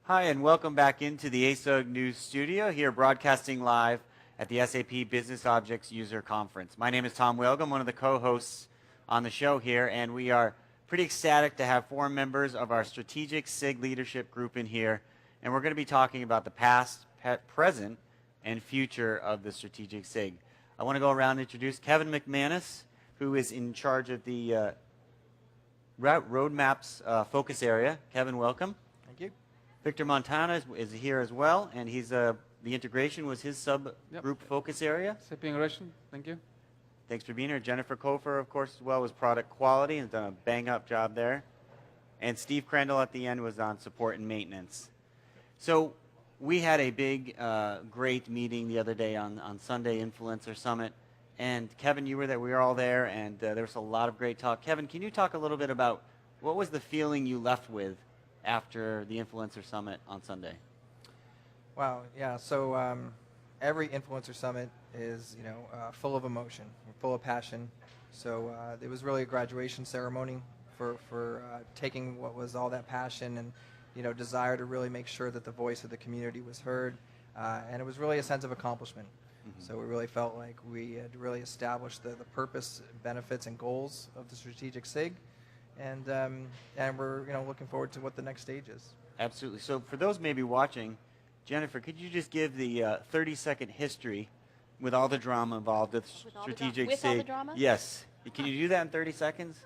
Hi, and welcome back into the ASUG News Studio, here broadcasting live at the SAP Business Objects User Conference. My name is Tom Wilg. I'm one of the co-hosts on the show here, and we are pretty ecstatic to have 4 members of our Strategic SIG Leadership Group in here, and we're going to be talking about the past, present, and future of the Strategic SIG. I want to go around and introduce Kevin McManus, who is in charge of the Roadmaps focus area. Kevin, welcome. Thank you. Victor Montana is here as well, and he's the integration was his subgroup focus area. SAP integration, thank you. Thanks for being here. Jennifer Kofer, of course, as well, was product quality and has done a bang-up job there. And Steve Crandall at the end was on support and maintenance. So we had a big, great meeting the other day on Sunday, Influencer Summit. And Kevin, you were there. We were all there, and there was a lot of great talk. Kevin, can you talk a little bit about what was the feeling you left with after the Influencer Summit on Sunday? Wow, yeah, so every Influencer Summit is, full of emotion, full of passion. So it was really a graduation ceremony for taking what was all that passion and, desire to really make sure that the voice of the community was heard. And it was really a sense of accomplishment. Mm-hmm. So we really felt like we had really established the purpose, benefits, and goals of the Strategic SIG. And we're looking forward to what the next stage is. Absolutely. So for those maybe watching, Jennifer, could you just give the 30-second history with all the drama involved with Strategic SIG? With all the drama? Yes. Can you do that in 30 seconds?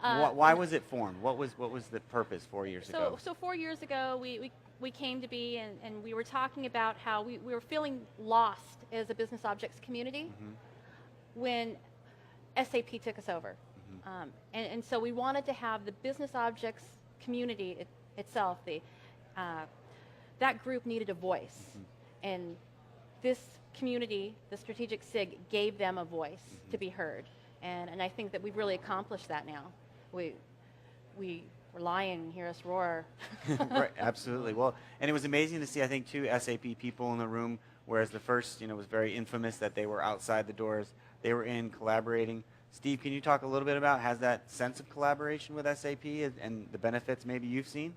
Why was it formed? What was the purpose 4 years ago? So 4 years ago, we came to be, and we were talking about how we were feeling lost as a business objects community when SAP took us over. And so we wanted to have the business objects community itself, that group needed a voice. And this community, the Strategic SIG, gave them a voice to be heard. And I think that we've really accomplished that now. We rely and hear us roar. Right, absolutely. Well, and it was amazing to see, I think, 2 SAP people in the room, whereas the first, was very infamous that they were outside the doors. They were in collaborating. Steve, can you talk a little bit about, has that sense of collaboration with SAP and the benefits maybe you've seen?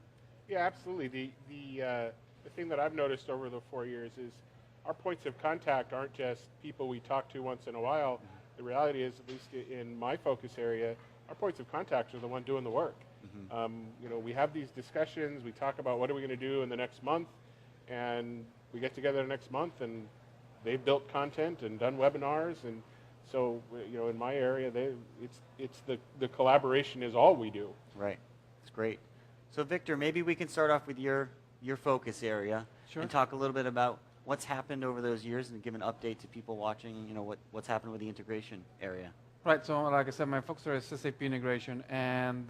Yeah, absolutely. The thing that I've noticed over the 4 years is our points of contact aren't just people we talk to once in a while. The reality is, at least in my focus area, our points of contact are the one doing the work. We have these discussions, we talk about what are we going to do in the next month, and we get together next month, and they've built content and done webinars, and so, in my area, it's the collaboration is all we do. Right. It's great. So, Victor, maybe we can start off with your focus area. Sure. And talk a little bit about what's happened over those years and give an update to people watching, what's happened with the integration area. Right, so like I said, my focus area is SAP integration, and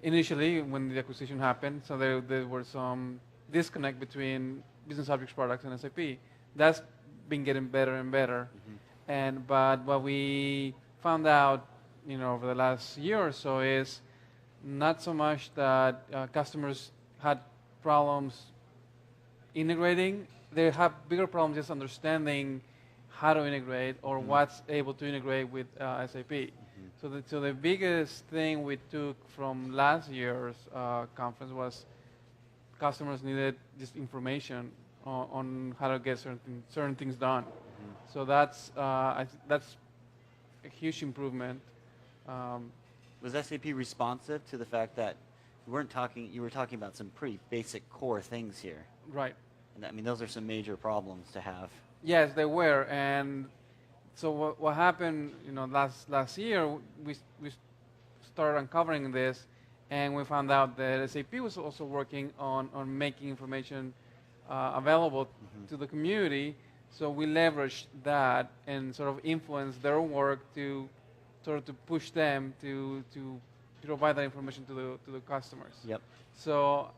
initially when the acquisition happened, so there were some disconnect between business objects products and SAP. That's been getting better and better. But what we found out, over the last year or so is not so much that customers had problems integrating. They have bigger problems just understanding how to integrate or what's able to integrate with SAP. So the biggest thing we took from last year's conference was customers needed just information on how to get certain things done. So that's a huge improvement. Was SAP responsive to the fact that you were talking about some pretty basic core things here? Right. And I mean, those are some major problems to have. Yes, they were. And so what happened, last year, we started uncovering this, and we found out that SAP was also working on making information available to the community. So we leveraged that and sort of influenced their work to sort of to push them to provide that information to the customers. Yep. So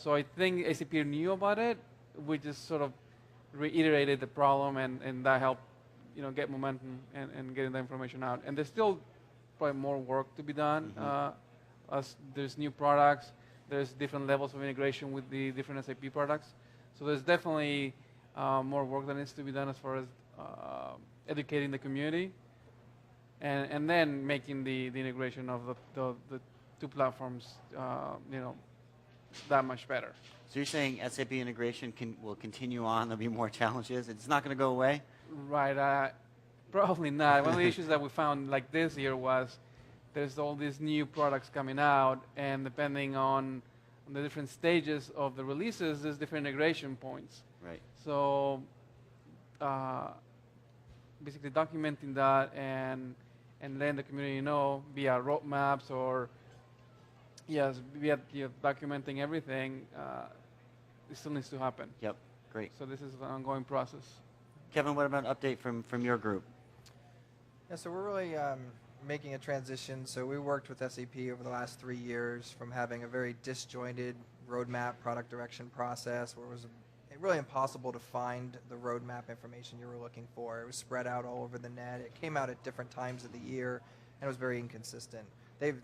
I think SAP knew about it. We just sort of reiterated the problem, and that helped get momentum and getting the information out. And there's still probably more work to be done. As there's new products, there's different levels of integration with the different SAP products. So there's definitely more work that needs to be done as far as educating the community, and then making the integration of the two platforms, that much better. So you're saying SAP integration will continue on, there'll be more challenges, it's not going to go away? Right, probably not. One of the issues that we found like this year was there's all these new products coming out, and depending on the different stages of the releases, there's different integration points. Right. So basically documenting that and letting the community know via roadmaps or via documenting everything, it still needs to happen. Yep, great. So this is an ongoing process. Kevin, what about an update from your group? Yeah, so we're really making a transition. So we worked with SAP over the last 3 years from having a very disjointed roadmap product direction process where it was really impossible to find the roadmap information you were looking for. It was spread out all over the net. It came out at different times of the year, and it was very inconsistent. They've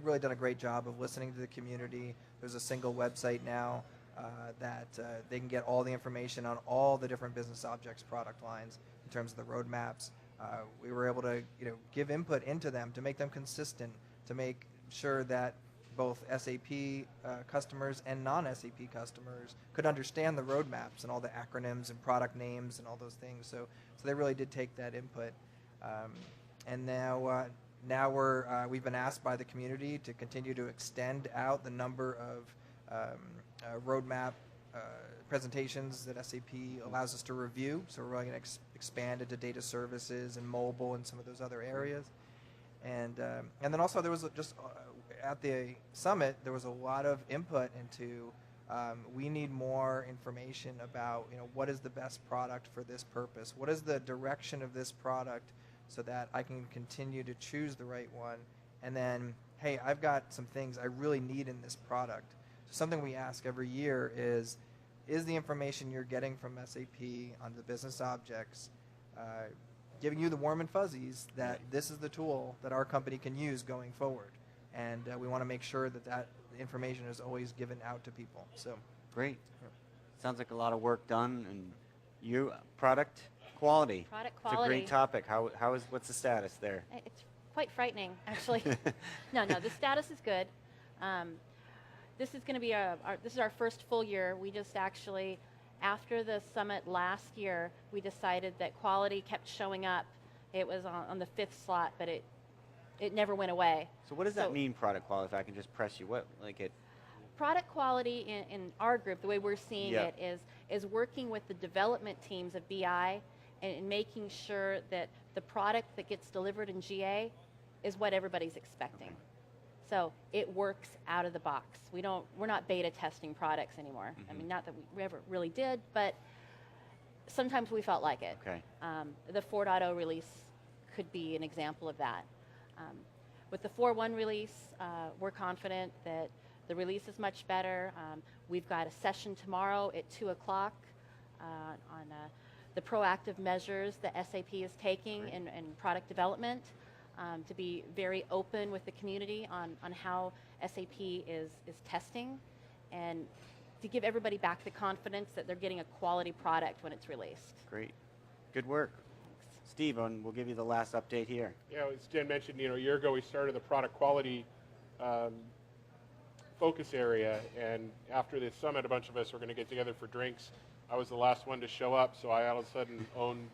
really done a great job of listening to the community. There's a single website now that they can get all the information on all the different business objects product lines in terms of the roadmaps. We were able to give input into them to make them consistent, to make sure that both SAP customers and non-SAP customers could understand the roadmaps and all the acronyms and product names and all those things. So they really did take that input. And now we've been asked by the community to continue to extend out the number of roadmap presentations that SAP allows us to review. So we're really going to expand into data services and mobile and some of those other areas. And then also there was just at the summit there was a lot of input into we need more information about what is the best product for this purpose. What is the direction of this product so that I can continue to choose the right one. And then, hey, I've got some things I really need in this product. So something we ask every year is the information you're getting from SAP on the business objects giving you the warm and fuzzies that this is the tool that our company can use going forward? And we want to make sure that information is always given out to people. So great. Sounds like a lot of work done. And product quality. Product It's a quality. great topic. What's the status there? It's quite frightening, actually. No, the status is good. This is going to be this is our first full year. We just actually, after the summit last year, we decided that quality kept showing up. It was on the 5th slot, but it never went away. So what does that mean, product quality, if I can just press you? Product quality in our group, the way we're seeing it, is working with the development teams of BI and making sure that the product that gets delivered in GA is what everybody's expecting. Okay. So it works out of the box. We're not beta testing products anymore. Mm-hmm. I mean, not that we ever really did, but sometimes we felt like it. Okay. The 4.0 release could be an example of that. With the 4.1 release, we're confident that the release is much better. We've got a session tomorrow at 2 o'clock on the proactive measures that SAP is taking in product development, to be very open with the community on how SAP is testing, and to give everybody back the confidence that they're getting a quality product when it's released. Great. Good work. Steve, we'll give you the last update here. Yeah, as Jen mentioned, a year ago we started the product quality focus area, and after this summit, a bunch of us were going to get together for drinks. I was the last one to show up, so I all of a sudden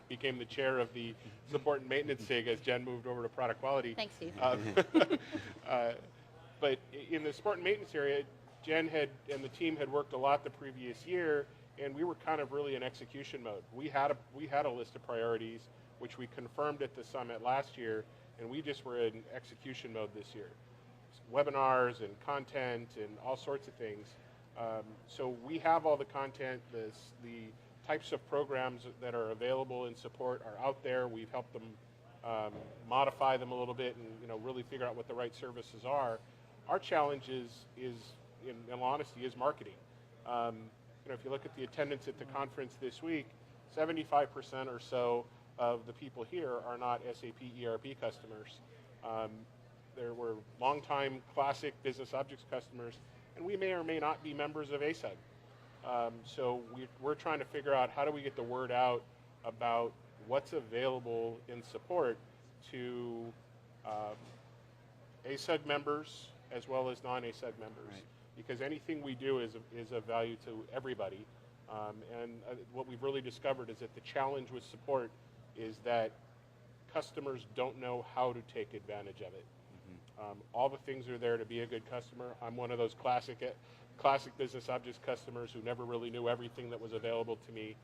became the chair of the support and maintenance SIG as Jen moved over to product quality. Thanks, Steve. But in the support and maintenance area, Jen and the team had worked a lot the previous year, and we were kind of really in execution mode. We had a list of priorities, which we confirmed at the summit last year, and we just were in execution mode this year. Webinars and content and all sorts of things. So we have all the content, the types of programs that are available in support are out there. We've helped them modify them a little bit and really figure out what the right services are. Our challenge is in all honesty, is marketing. If you look at the attendance at the conference this week, 75% or so of the people here are not SAP ERP customers. There were longtime classic business objects customers, and we may or may not be members of ASUG. So we're trying to figure out how do we get the word out about what's available in support to ASUG members as well as non-ASUG members. Right. because anything we do is of value to everybody. What we've really discovered is that the challenge with support is that customers don't know how to take advantage of it. All the things are there to be a good customer. I'm one of those classic Business Objects customers who never really knew everything that was available to me.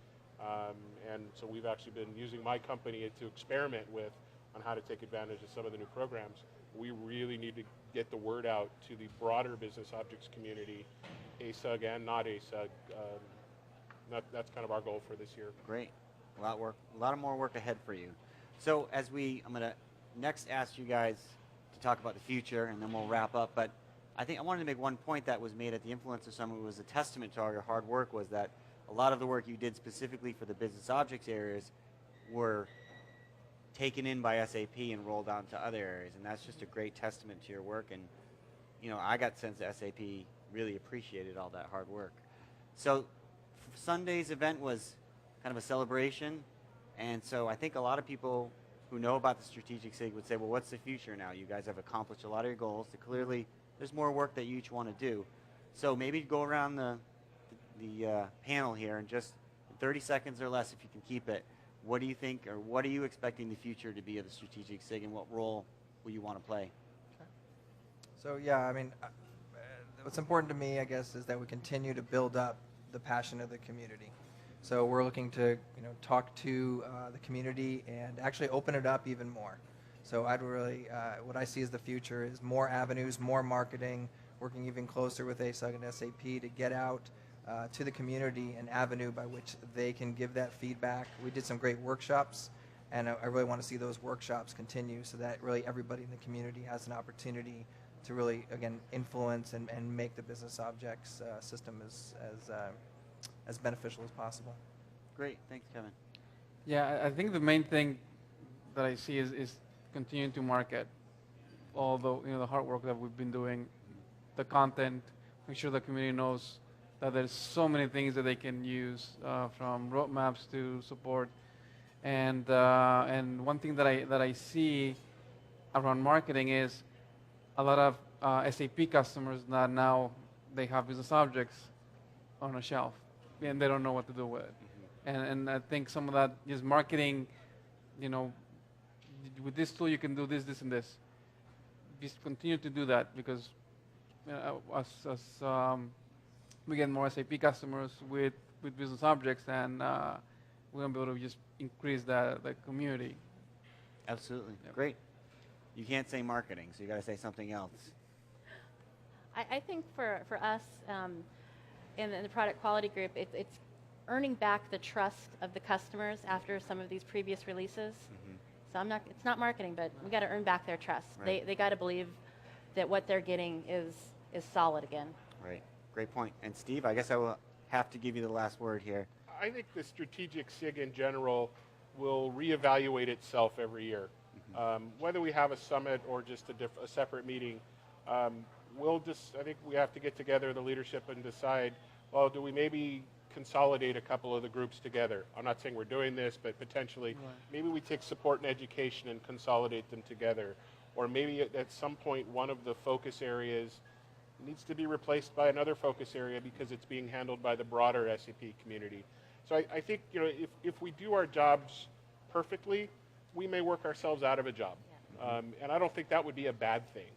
And so we've actually been using my company to experiment with on how to take advantage of some of the new programs. We really need to get the word out to the broader Business Objects community, ASUG and not ASUG. That's kind of our goal for this year. Great. A lot of more work ahead for you. So I'm going to next ask you guys to talk about the future, and then we'll wrap up. But I wanted to make one point that was made at the Influencer Summit was a testament to all your hard work, was that a lot of the work you did specifically for the Business Objects areas were taken in by SAP and rolled out into other areas, and that's just a great testament to your work. And I got the sense that SAP really appreciated all that hard work. So Sunday's event was kind of a celebration, and so I think a lot of people who know about the strategic SIG would say, well, what's the future now? You guys have accomplished a lot of your goals. So clearly, there's more work that you each want to do. So maybe go around the panel here and just 30 seconds or less, if you can keep it. What do you think, or what are you expecting the future to be of the strategic SIG, and what role will you want to play? Okay. So yeah, I mean, what's important to me, I guess, is that we continue to build up the passion of the community. So we're looking to talk to the community and actually open it up even more. So I'd really, what I see as the future is more avenues, more marketing, working even closer with ASUG and SAP to get out to the community an avenue by which they can give that feedback. We did some great workshops, and I really want to see those workshops continue so that really everybody in the community has an opportunity to really, again, influence and make the Business Objects system as beneficial as possible. Great. Thanks, Kevin. Yeah, I think the main thing that I see is continuing to market all the hard work that we've been doing, the content, make sure the community knows that there's so many things that they can use, from roadmaps to support. And one thing that I see around marketing is a lot of SAP customers that now they have Business Objects on a shelf and they don't know what to do with it. And I think some of that is marketing, with this tool you can do this, this, and this. Just continue to do that, because as we get more SAP customers with Business Objects, and we're going to be able to just increase the community. Absolutely. Yep. Great. You can't say marketing, so you got to say something else. I think for us in the product quality group, it's earning back the trust of the customers after some of these previous releases. So it's not marketing, but we got to earn back their trust. Right. They got to believe that what they're getting is solid again. Right. Great point. And Steve, I guess I will have to give you the last word here. I think the strategic SIG in general will reevaluate itself every year. Whether we have a summit or just a separate meeting, I think we have to get together, the leadership, and decide, well, do we maybe consolidate a couple of the groups together? I'm not saying we're doing this, but potentially, maybe we take support and education and consolidate them together. Or maybe at some point, one of the focus areas needs to be replaced by another focus area because it's being handled by the broader SAP community. So I think if we do our jobs perfectly, we may work ourselves out of a job. And I don't think that would be a bad thing.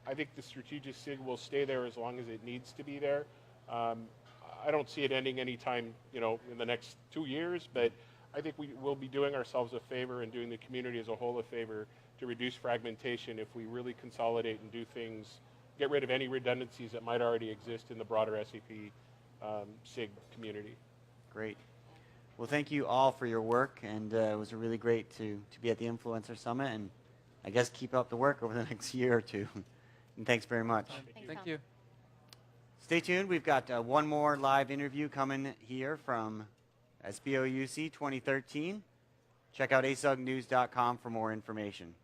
I think the strategic SIG will stay there as long as it needs to be there. I don't see it ending anytime in the next 2 years, but I think we will be doing ourselves a favor and doing the community as a whole a favor to reduce fragmentation if we really consolidate and do things, get rid of any redundancies that might already exist in the broader SAP SIG community. Great. Well, thank you all for your work, and it was really great to be at the Influencer Summit, and I guess keep up the work over the next year or two. And thanks very much. Thank you. Stay tuned. We've got one more live interview coming here from SBOUC 2013. Check out asugnews.com for more information.